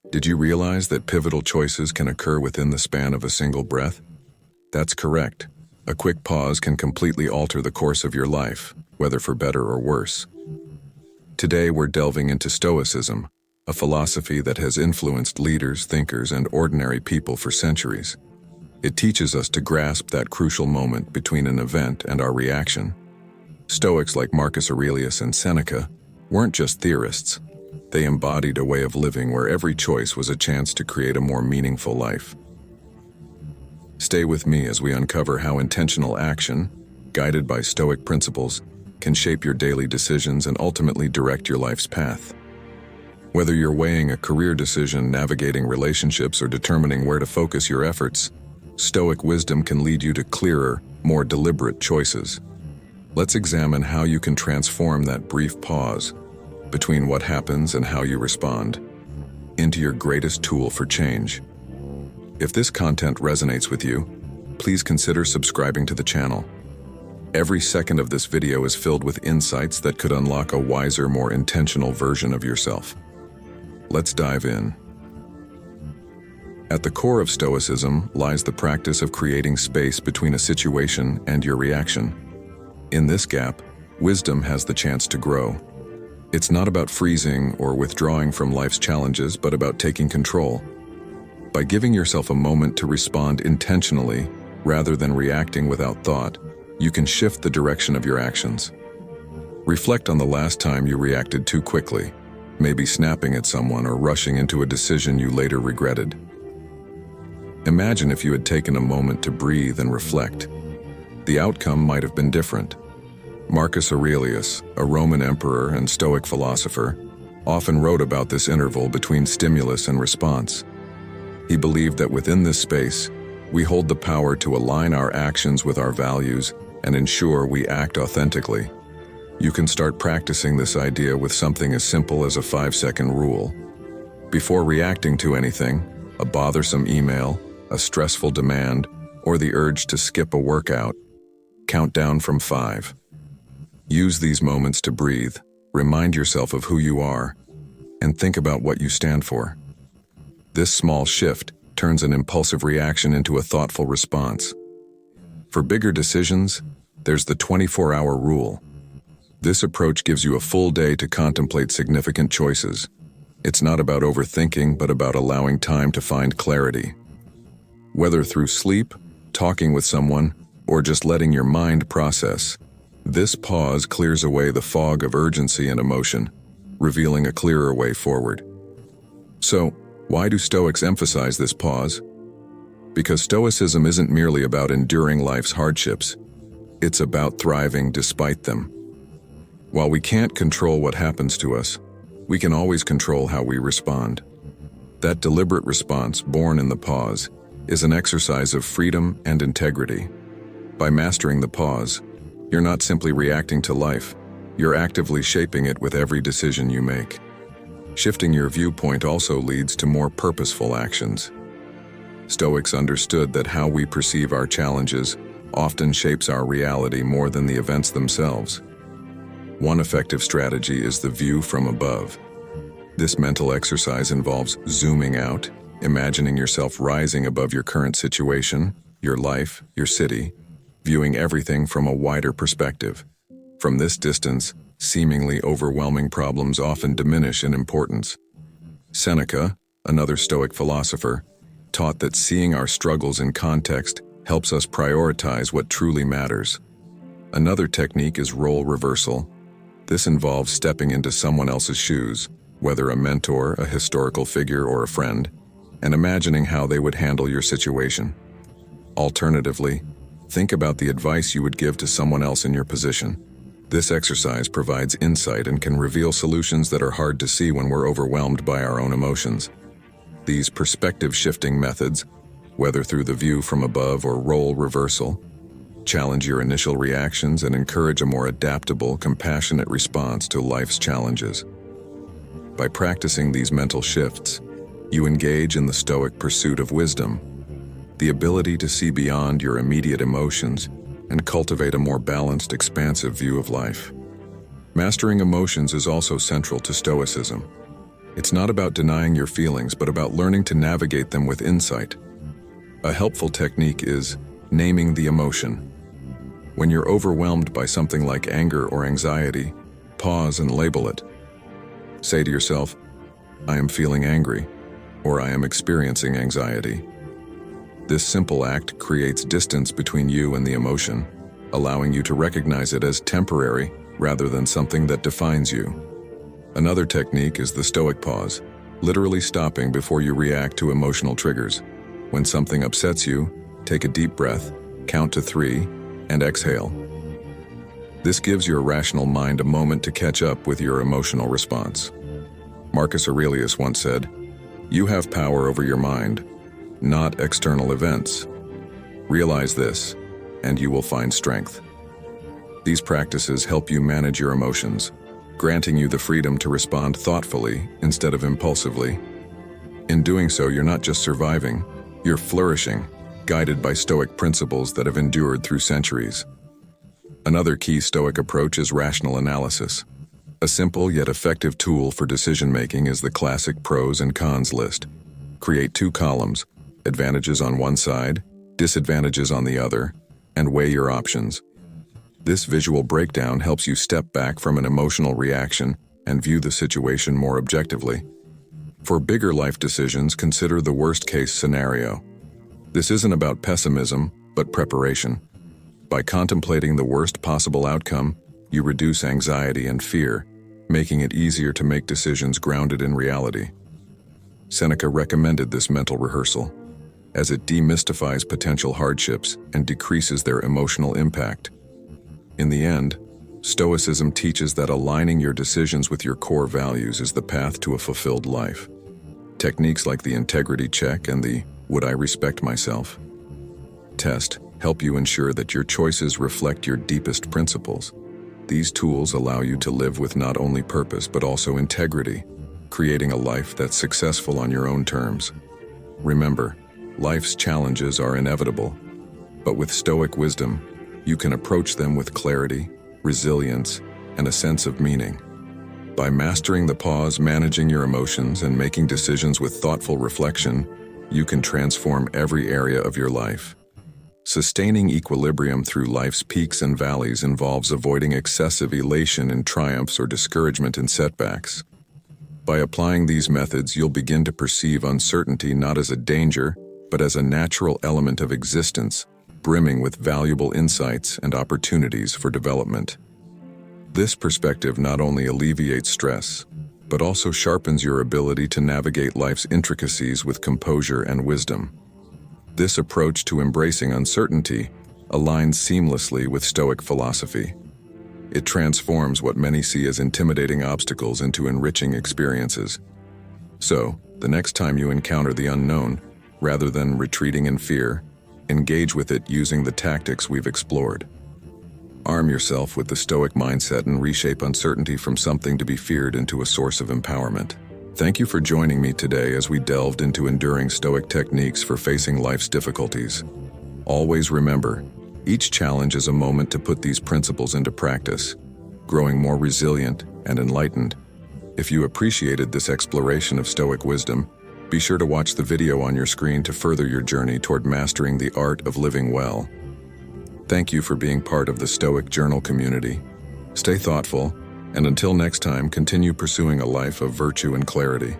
Did you realize that pivotal choices can occur within the span of a single breath? That's correct. A quick pause can completely alter the course of your life, whether for better or worse. Today we're delving into Stoicism, a philosophy that has influenced leaders, thinkers, and ordinary people for centuries. It teaches us to grasp that crucial moment between an event and our reaction. Stoics like Marcus Aurelius and Seneca weren't just theorists. They embodied a way of living where every choice was a chance to create a more meaningful life. Stay with me as we uncover how intentional action, guided by Stoic principles, can shape your daily decisions and ultimately direct your life's path. Whether you're weighing a career decision, navigating relationships, or determining where to focus your efforts, Stoic wisdom can lead you to clearer, more deliberate choices. Let's examine how you can transform that brief pause between what happens and how you respond into your greatest tool for change. If this content resonates with you, please consider subscribing to the channel. Every second of this video is filled with insights that could unlock a wiser, more intentional version of yourself. Let's dive in. At the core of Stoicism lies the practice of creating space between a situation and your reaction. In this gap, wisdom has the chance to grow. It's not about freezing or withdrawing from life's challenges, but about taking control. By giving yourself a moment to respond intentionally, rather than reacting without thought, you can shift the direction of your actions. Reflect on the last time you reacted too quickly, maybe snapping at someone or rushing into a decision you later regretted. Imagine if you had taken a moment to breathe and reflect. The outcome might have been different. Marcus Aurelius, a Roman emperor and Stoic philosopher, often wrote about this interval between stimulus and response. He believed that within this space, we hold the power to align our actions with our values and ensure we act authentically. You can start practicing this idea with something as simple as a 5-second rule. Before reacting to anything, a bothersome email, a stressful demand, or the urge to skip a workout, count down from 5. Use these moments to breathe, remind yourself of who you are, and think about what you stand for. This small shift turns an impulsive reaction into a thoughtful response. For bigger decisions, there's the 24-hour rule. This approach gives you a full day to contemplate significant choices. It's not about overthinking, but about allowing time to find clarity. Whether through sleep, talking with someone, or just letting your mind process, this pause clears away the fog of urgency and emotion, revealing a clearer way forward. So, why do Stoics emphasize this pause? Because Stoicism isn't merely about enduring life's hardships. It's about thriving despite them. While we can't control what happens to us, we can always control how we respond. That deliberate response, born in the pause, is an exercise of freedom and integrity. By mastering the pause, you're not simply reacting to life, you're actively shaping it with every decision you make. Shifting your viewpoint also leads to more purposeful actions. Stoics understood that how we perceive our challenges often shapes our reality more than the events themselves. One effective strategy is the view from above. This mental exercise involves zooming out, imagining yourself rising above your current situation, your life, your city, viewing everything from a wider perspective. From this distance, seemingly overwhelming problems often diminish in importance. Seneca, another Stoic philosopher, taught that seeing our struggles in context helps us prioritize what truly matters. Another technique is role reversal. This involves stepping into someone else's shoes, whether a mentor, a historical figure, or a friend, and imagining how they would handle your situation. Alternatively, think about the advice you would give to someone else in your position. This exercise provides insight and can reveal solutions that are hard to see when we're overwhelmed by our own emotions. These perspective-shifting methods, whether through the view from above or role reversal, challenge your initial reactions and encourage a more adaptable, compassionate response to life's challenges. By practicing these mental shifts, you engage in the Stoic pursuit of wisdom, the ability to see beyond your immediate emotions and cultivate a more balanced, expansive view of life. Mastering emotions is also central to Stoicism. It's not about denying your feelings, but about learning to navigate them with insight. A helpful technique is naming the emotion. When you're overwhelmed by something like anger or anxiety, pause and label it. Say to yourself, "I am feeling angry," or "I am experiencing anxiety." This simple act creates distance between you and the emotion, allowing you to recognize it as temporary rather than something that defines you. Another technique is the Stoic pause, literally stopping before you react to emotional triggers. When something upsets you, take a deep breath, count to 3, and exhale. This gives your rational mind a moment to catch up with your emotional response. Marcus Aurelius once said, "You have power over your mind, not external events. Realize this, and you will find strength." These practices help you manage your emotions, granting you the freedom to respond thoughtfully instead of impulsively. In doing so, you're not just surviving, you're flourishing, guided by Stoic principles that have endured through centuries. Another key Stoic approach is rational analysis. A simple yet effective tool for decision-making is the classic pros and cons list. Create 2 columns, advantages on one side, disadvantages on the other, and weigh your options. This visual breakdown helps you step back from an emotional reaction and view the situation more objectively. For bigger life decisions, consider the worst-case scenario. This isn't about pessimism, but preparation. By contemplating the worst possible outcome, you reduce anxiety and fear, making it easier to make decisions grounded in reality. Seneca recommended this mental rehearsal, as it demystifies potential hardships and decreases their emotional impact. In the end, Stoicism teaches that aligning your decisions with your core values is the path to a fulfilled life. Techniques like the integrity check and the "Would I respect myself?" test help you ensure that your choices reflect your deepest principles. These tools allow you to live with not only purpose but also integrity, creating a life that's successful on your own terms. Remember, life's challenges are inevitable, but with Stoic wisdom, you can approach them with clarity, resilience, and a sense of meaning. By mastering the pause, managing your emotions, and making decisions with thoughtful reflection, you can transform every area of your life. Sustaining equilibrium through life's peaks and valleys involves avoiding excessive elation in triumphs or discouragement in setbacks. By applying these methods, you'll begin to perceive uncertainty not as a danger, but as a natural element of existence, brimming with valuable insights and opportunities for development. This perspective not only alleviates stress, but also sharpens your ability to navigate life's intricacies with composure and wisdom. This approach to embracing uncertainty aligns seamlessly with Stoic philosophy. It transforms what many see as intimidating obstacles into enriching experiences. So, the next time you encounter the unknown, rather than retreating in fear, engage with it using the tactics we've explored. Arm yourself with the Stoic mindset and reshape uncertainty from something to be feared into a source of empowerment. Thank you for joining me today as we delved into enduring Stoic techniques for facing life's difficulties. Always remember, each challenge is a moment to put these principles into practice, growing more resilient and enlightened. If you appreciated this exploration of Stoic wisdom, be sure to watch the video on your screen to further your journey toward mastering the art of living well. Thank you for being part of the Stoic Journal community. Stay thoughtful, and until next time, continue pursuing a life of virtue and clarity.